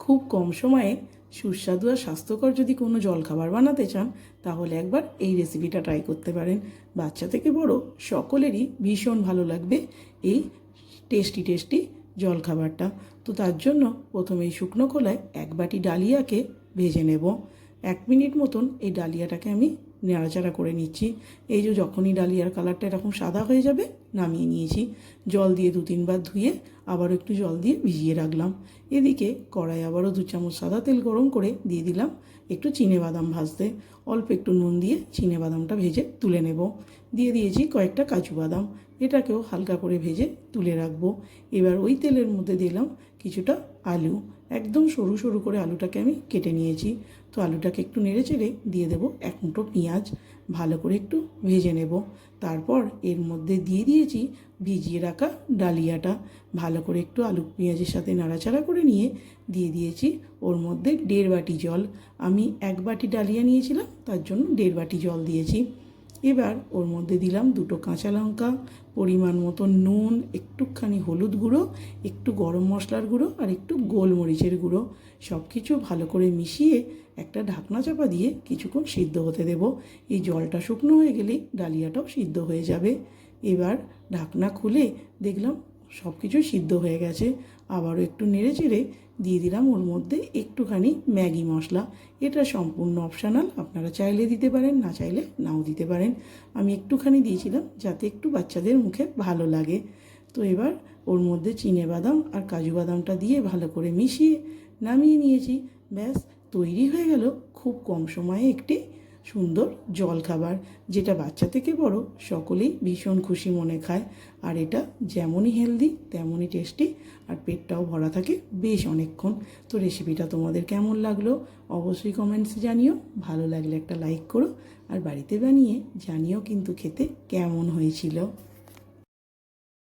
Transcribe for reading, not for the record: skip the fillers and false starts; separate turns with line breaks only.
খুব কম সময়ে সুস্বাদু আর স্বাস্থ্যকর যদি কোনো জলখাবার বানাতে চান তাহলে একবার এই রেসিপিটা ট্রাই করতে পারেন। বাচ্চা থেকে বড় সকলেরই ভীষণ ভালো লাগবে এই টেস্টি টেস্টি জলখাবারটা। তো তার জন্য প্রথমেই শুকনো খোলায় 1 বাটি ডালিয়াকে ভেজে নেব। 1 মিনিট মতন এই ডালিয়াটাকে আমি নাড়াচাড়া করে নিচ্ছি। এই যে যখনই ডালিয়ার কালারটা এরকম সাদা হয়ে যাবে নামিয়ে নিয়েছি। জল দিয়ে 2-3 বার ধুয়ে আবারও একটু জল দিয়ে ভিজিয়ে রাখলাম। এদিকে কড়াই আবারও 2 চামচ সাদা তেল গরম করে দিয়ে দিলাম একটু চিনেবাদাম ভাজতে। অল্প একটু নুন দিয়ে চিনেবাদামটা ভেজে তুলে নেব। দিয়ে দিয়েছি কয়েকটা কাজু বাদাম, এটাকেও হালকা করে ভেজে তুলে রাখবো। এবার ওই তেলের মধ্যে দিলাম কিছুটা আলু, একদম সরু সরু করে আলুটাকে আমি কেটে নিয়েছি। তো আলুটাকে একটু নেড়ে চেড়ে দিয়ে দেবো 1 মুঠো পেঁয়াজ, ভালো করে একটু ভেজে নেব। তারপর এর মধ্যে দিয়ে দিয়েছি ভিজিয়ে রাখা ডালিয়াটা, ভালো করে একটু আলু পেঁয়াজের সাথে নাড়াচাড়া করে নিয়ে দিয়ে দিয়েছি ওর মধ্যে 1.5 বাটি জল। আমি 1 বাটি ডালিয়া নিয়েছিলাম, তার জন্য 1.5 বাটি জল দিয়েছি। এবার ওর মধ্যে দিলাম 2টো কাঁচা লঙ্কা, পরিমাণ মতো নুন, একটুখানি হলুদ গুঁড়ো, একটু গরম মশলার গুঁড়ো আর একটু গোলমরিচের গুঁড়ো। সব কিছু ভালো করে মিশিয়ে একটা ঢাকনা চাপা দিয়ে কিছুক্ষণ সিদ্ধ হতে দেব। এই জলটা শুকনো হয়ে গেলেই ডালিয়াটাও সিদ্ধ হয়ে যাবে। এবার ঢাকনা খুলে দেখলাম সব কিছু সিদ্ধ হয়ে গেছে। আবারও একটু নেড়ে চেড়ে দিয়ে দিলাম ওর মধ্যে একটুখানি ম্যাগি মশলা। এটা সম্পূর্ণ অপশনাল, আপনারা চাইলে দিতে পারেন, না চাইলে নাও দিতে পারেন। আমি একটুখানি দিয়েছিলাম যাতে একটু বাচ্চাদের মুখে ভালো লাগে। তো এবার ওর মধ্যে চিনেবাদাম আর কাজু বাদামটা দিয়ে ভালো করে মিশিয়ে নামিয়ে নিয়েছি। ব্যাস তৈরি হয়ে গেল খুব কম সময়ে একটি সুন্দর জলখাবার, যেটা বাচ্চা থেকে বড় সকলেই ভীষণ খুশি মনে খায়। আর এটা যেমনই হেলদি তেমনই টেস্টি, আর পেটটাও ভরা থাকে বেশ অনেকক্ষণ। তো রেসিপিটা তোমাদের কেমন লাগলো অবশ্যই কমেন্টসে জানিও। ভালো লাগলে একটা লাইক করো, আর বাড়িতে বানিয়ে জানিও কিন্তু খেতে কেমন হয়েছিল।